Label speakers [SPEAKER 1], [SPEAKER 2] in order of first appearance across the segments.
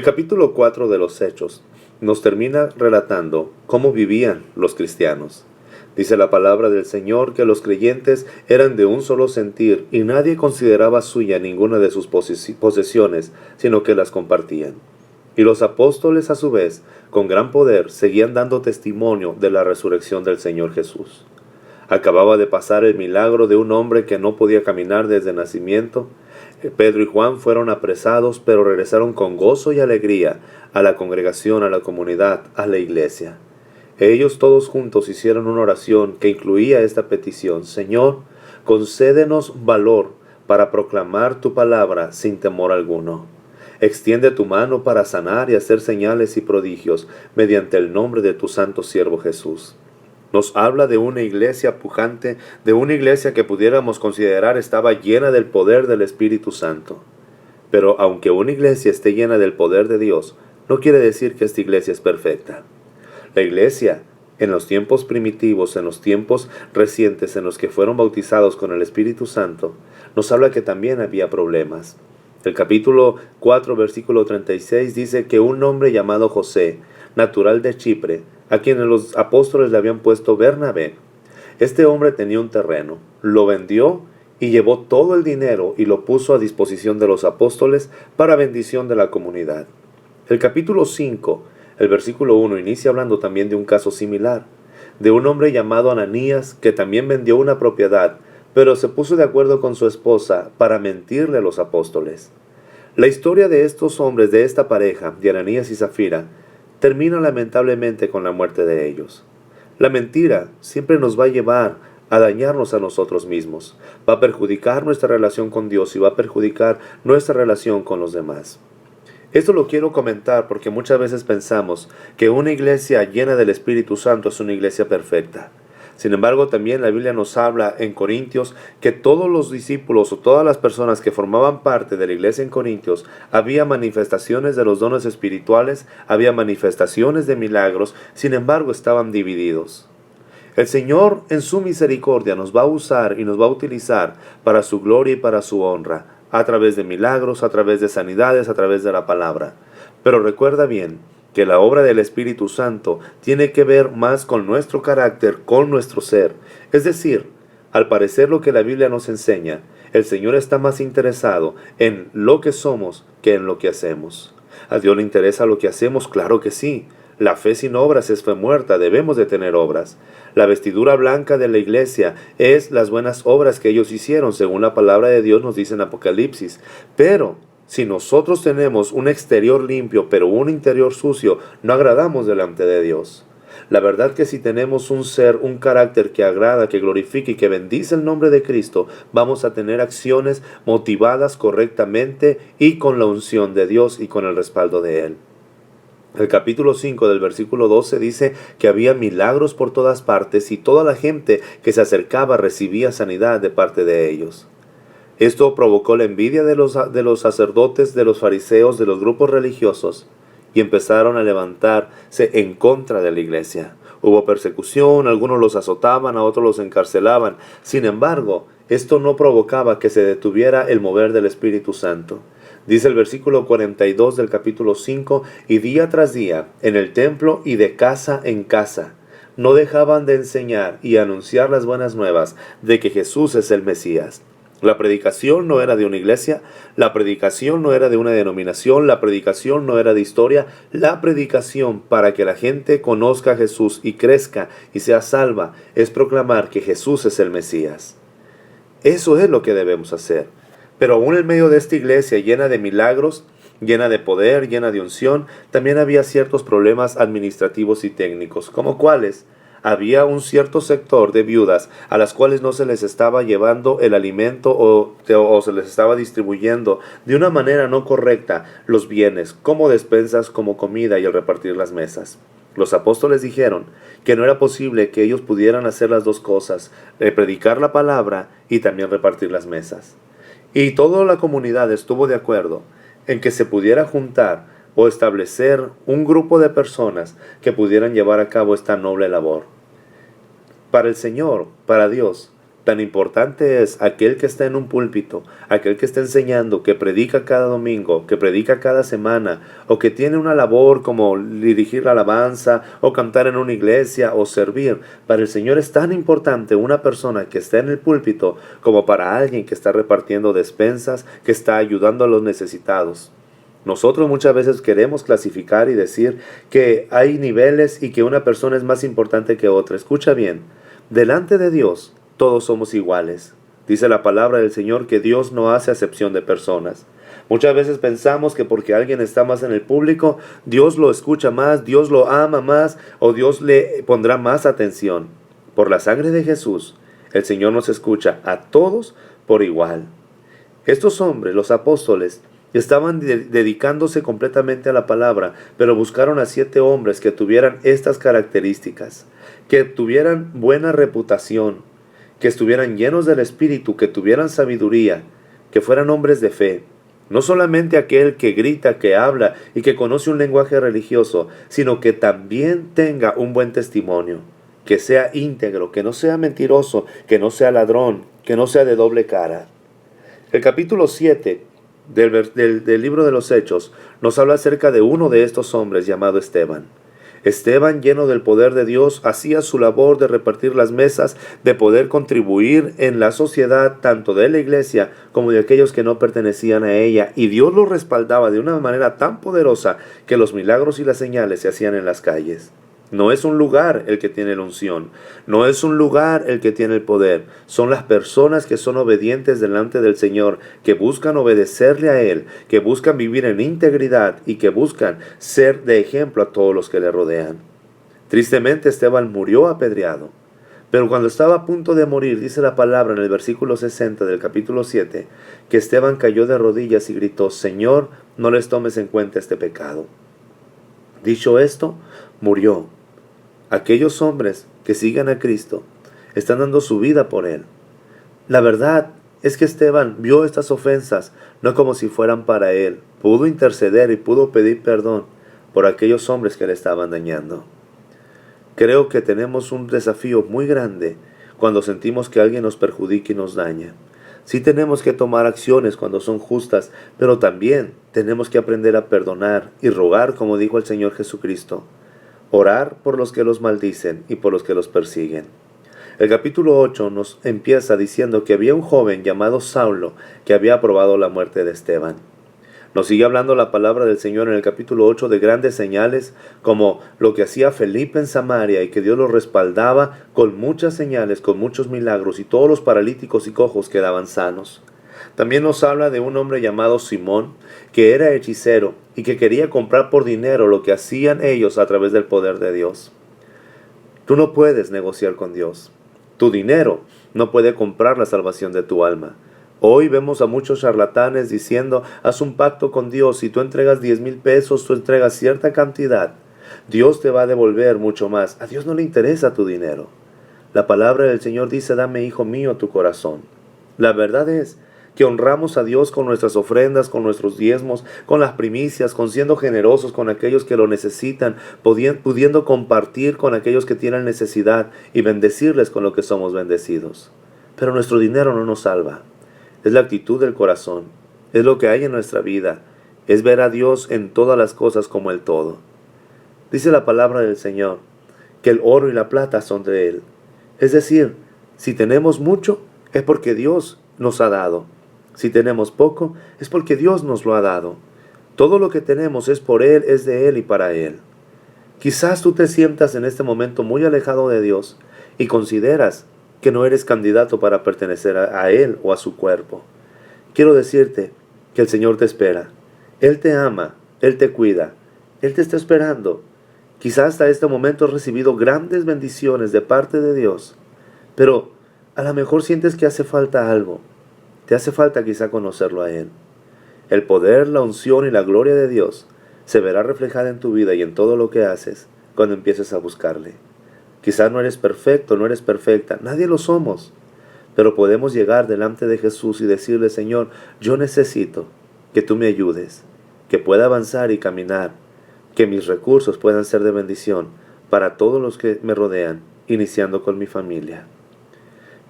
[SPEAKER 1] capítulo 4 de los Hechos nos termina relatando cómo vivían los cristianos. Dice la palabra del Señor que los creyentes eran de un solo sentir y nadie consideraba suya ninguna de sus posesiones, sino que las compartían. Y los apóstoles a su vez, con gran poder, seguían dando testimonio de la resurrección del Señor Jesús. Acababa de pasar el milagro de un hombre que no podía caminar desde nacimiento. Pedro y Juan fueron apresados, pero regresaron con gozo y alegría a la congregación, a la comunidad, a la iglesia. Ellos todos juntos hicieron una oración que incluía esta petición: Señor, concédenos valor para proclamar tu palabra sin temor alguno. Extiende tu mano para sanar y hacer señales y prodigios mediante el nombre de tu santo siervo Jesús. Nos habla de una iglesia pujante, de una iglesia que pudiéramos considerar estaba llena del poder del Espíritu Santo. Pero aunque una iglesia esté llena del poder de Dios, no quiere decir que esta iglesia es perfecta. La iglesia, en los tiempos primitivos, en los tiempos recientes en los que fueron bautizados con el Espíritu Santo, nos habla que también había problemas. El capítulo 4, versículo 36 dice que un hombre llamado José, natural de Chipre, a quien los apóstoles le habían puesto Bernabé, este hombre tenía un terreno, lo vendió y llevó todo el dinero y lo puso a disposición de los apóstoles para bendición de la comunidad. El capítulo 5, el versículo 1 inicia hablando también de un caso similar, de un hombre llamado Ananías que también vendió una propiedad, pero se puso de acuerdo con su esposa para mentirle a los apóstoles. La historia de estos hombres, de esta pareja, de Ananías y Zafira, termina lamentablemente con la muerte de ellos. La mentira siempre nos va a llevar a dañarnos a nosotros mismos, va a perjudicar nuestra relación con Dios y va a perjudicar nuestra relación con los demás. Esto lo quiero comentar porque muchas veces pensamos que una iglesia llena del Espíritu Santo es una iglesia perfecta. Sin embargo, también la Biblia nos habla en Corintios que todos los discípulos o todas las personas que formaban parte de la iglesia en Corintios, había manifestaciones de los dones espirituales, había manifestaciones de milagros, sin embargo estaban divididos. El Señor en su misericordia nos va a usar y nos va a utilizar para su gloria y para su honra, a través de milagros, a través de sanidades, a través de la palabra. Pero recuerda bien que la obra del Espíritu Santo tiene que ver más con nuestro carácter, con nuestro ser. Es decir, al parecer lo que la Biblia nos enseña, el Señor está más interesado en lo que somos que en lo que hacemos. ¿A Dios le interesa lo que hacemos? Claro que sí. La fe sin obras es fe muerta, debemos de tener obras. La vestidura blanca de la iglesia es las buenas obras que ellos hicieron, según la palabra de Dios nos dice en Apocalipsis. Pero si nosotros tenemos un exterior limpio, pero un interior sucio, no agradamos delante de Dios. La verdad que si tenemos un ser, un carácter que agrada, que glorifica y que bendice el nombre de Cristo, vamos a tener acciones motivadas correctamente y con la unción de Dios y con el respaldo de Él. El capítulo 5 del versículo 12 dice que había milagros por todas partes y toda la gente que se acercaba recibía sanidad de parte de ellos. Esto provocó la envidia de los sacerdotes, de los fariseos, de los grupos religiosos, y empezaron a levantarse en contra de la iglesia. Hubo persecución, algunos los azotaban, a otros los encarcelaban. Sin embargo, esto no provocaba que se detuviera el mover del Espíritu Santo. Dice el versículo 42 del capítulo 5, y día tras día, en el templo y de casa en casa, no dejaban de enseñar y anunciar las buenas nuevas de que Jesús es el Mesías. La predicación no era de una iglesia, la predicación no era de una denominación, la predicación no era de historia, la predicación para que la gente conozca a Jesús y crezca y sea salva es proclamar que Jesús es el Mesías. Eso es lo que debemos hacer. Pero aún en medio de esta iglesia llena de milagros, llena de poder, llena de unción, también había ciertos problemas administrativos y técnicos, como cuáles. Había un cierto sector de viudas a las cuales no se les estaba llevando el alimento o se les estaba distribuyendo de una manera no correcta los bienes, como despensas, como comida y el repartir las mesas. Los apóstoles dijeron que no era posible que ellos pudieran hacer las dos cosas, predicar la palabra y también repartir las mesas. Y toda la comunidad estuvo de acuerdo en que se pudiera juntar o establecer un grupo de personas que pudieran llevar a cabo esta noble labor. Para el Señor, para Dios, Tan importante es aquel que está en un púlpito, aquel que está enseñando, que predica cada domingo, que predica cada semana, o que tiene una labor como dirigir la alabanza, o cantar en una iglesia, o servir. Para el Señor es tan importante una persona que está en el púlpito como para alguien que está repartiendo despensas, que está ayudando a los necesitados. Nosotros muchas veces queremos clasificar y decir que hay niveles y que una persona es más importante que otra. Escucha bien, delante de Dios todos somos iguales. Dice la palabra del Señor que Dios no hace acepción de personas. Muchas veces pensamos que porque alguien está más en el público, Dios lo escucha más, Dios lo ama más o Dios le pondrá más atención. Por la sangre de Jesús, el Señor nos escucha a todos por igual. Estos hombres, los apóstoles, estaban dedicándose completamente a la palabra, pero buscaron a 7 hombres que tuvieran estas características, que tuvieran buena reputación, que estuvieran llenos del Espíritu, que tuvieran sabiduría, que fueran hombres de fe. No solamente aquel que grita, que habla y que conoce un lenguaje religioso, sino que también tenga un buen testimonio, que sea íntegro, que no sea mentiroso, que no sea ladrón, que no sea de doble cara. El capítulo 7 del libro de los Hechos nos habla acerca de uno de estos hombres llamado Esteban. Esteban, lleno del poder de Dios, hacía su labor de repartir las mesas, de poder contribuir en la sociedad tanto de la iglesia como de aquellos que no pertenecían a ella, y Dios lo respaldaba de una manera tan poderosa que los milagros y las señales se hacían en las calles. No es un lugar el que tiene la unción, no es un lugar el que tiene el poder, son las personas que son obedientes delante del Señor, que buscan obedecerle a Él, que buscan vivir en integridad y que buscan ser de ejemplo a todos los que le rodean. Tristemente Esteban murió apedreado, pero cuando estaba a punto de morir, dice la palabra en el versículo 60 del capítulo 7, que Esteban cayó de rodillas y gritó: Señor, no les tomes en cuenta este pecado. Dicho esto, murió. Aquellos hombres que sigan a Cristo están dando su vida por Él. La verdad es que Esteban vio estas ofensas no como si fueran para él. Pudo interceder y pudo pedir perdón por aquellos hombres que le estaban dañando. Creo que tenemos un desafío muy grande cuando sentimos que alguien nos perjudica y nos daña. Sí tenemos que tomar acciones cuando son justas, pero también tenemos que aprender a perdonar y rogar, como dijo el Señor Jesucristo. Orar por los que los maldicen y por los que los persiguen. El capítulo 8 nos empieza diciendo que había un joven llamado Saulo que había aprobado la muerte de Esteban. Nos sigue hablando la palabra del Señor en el capítulo 8 de grandes señales como lo que hacía Felipe en Samaria y que Dios lo respaldaba con muchas señales, con muchos milagros y todos los paralíticos y cojos quedaban sanos. También nos habla de un hombre llamado Simón, que era hechicero y que quería comprar por dinero lo que hacían ellos a través del poder de Dios. Tú no puedes negociar con Dios. Tu dinero no puede comprar la salvación de tu alma. Hoy vemos a muchos charlatanes diciendo: haz un pacto con Dios, si tú entregas 10,000 pesos, tú entregas cierta cantidad, Dios te va a devolver mucho más. A Dios no le interesa tu dinero. La palabra del Señor dice: dame, hijo mío, tu corazón. La verdad es que honramos a Dios con nuestras ofrendas, con nuestros diezmos, con las primicias, con siendo generosos con aquellos que lo necesitan, pudiendo compartir con aquellos que tienen necesidad y bendecirles con lo que somos bendecidos. Pero nuestro dinero no nos salva. Es la actitud del corazón, es lo que hay en nuestra vida, es ver a Dios en todas las cosas como el todo. Dice la palabra del Señor que el oro y la plata son de Él. Es decir, si tenemos mucho, es porque Dios nos ha dado. Si tenemos poco, es porque Dios nos lo ha dado. Todo lo que tenemos es por Él, es de Él y para Él. Quizás tú te sientas en este momento muy alejado de Dios y consideras que no eres candidato para pertenecer a Él o a su cuerpo. Quiero decirte que el Señor te espera. Él te ama, Él te cuida, Él te está esperando. Quizás hasta este momento has recibido grandes bendiciones de parte de Dios, pero a lo mejor sientes que hace falta algo. Te hace falta quizá conocerlo a Él. El poder, la unción y la gloria de Dios se verá reflejada en tu vida y en todo lo que haces cuando empieces a buscarle. Quizás no eres perfecto, no eres perfecta, nadie lo somos, pero podemos llegar delante de Jesús y decirle: Señor, yo necesito que tú me ayudes, que pueda avanzar y caminar, que mis recursos puedan ser de bendición para todos los que me rodean, iniciando con mi familia.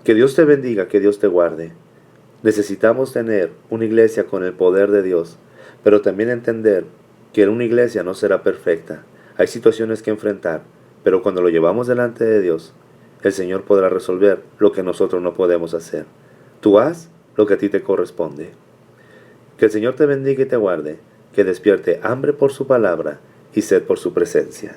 [SPEAKER 1] Que Dios te bendiga, que Dios te guarde. Necesitamos tener una iglesia con el poder de Dios, pero también entender que una iglesia no será perfecta. Hay situaciones que enfrentar, pero cuando lo llevamos delante de Dios, el Señor podrá resolver lo que nosotros no podemos hacer. Tú haz lo que a ti te corresponde. Que el Señor te bendiga y te guarde, que despierte hambre por su palabra y sed por su presencia.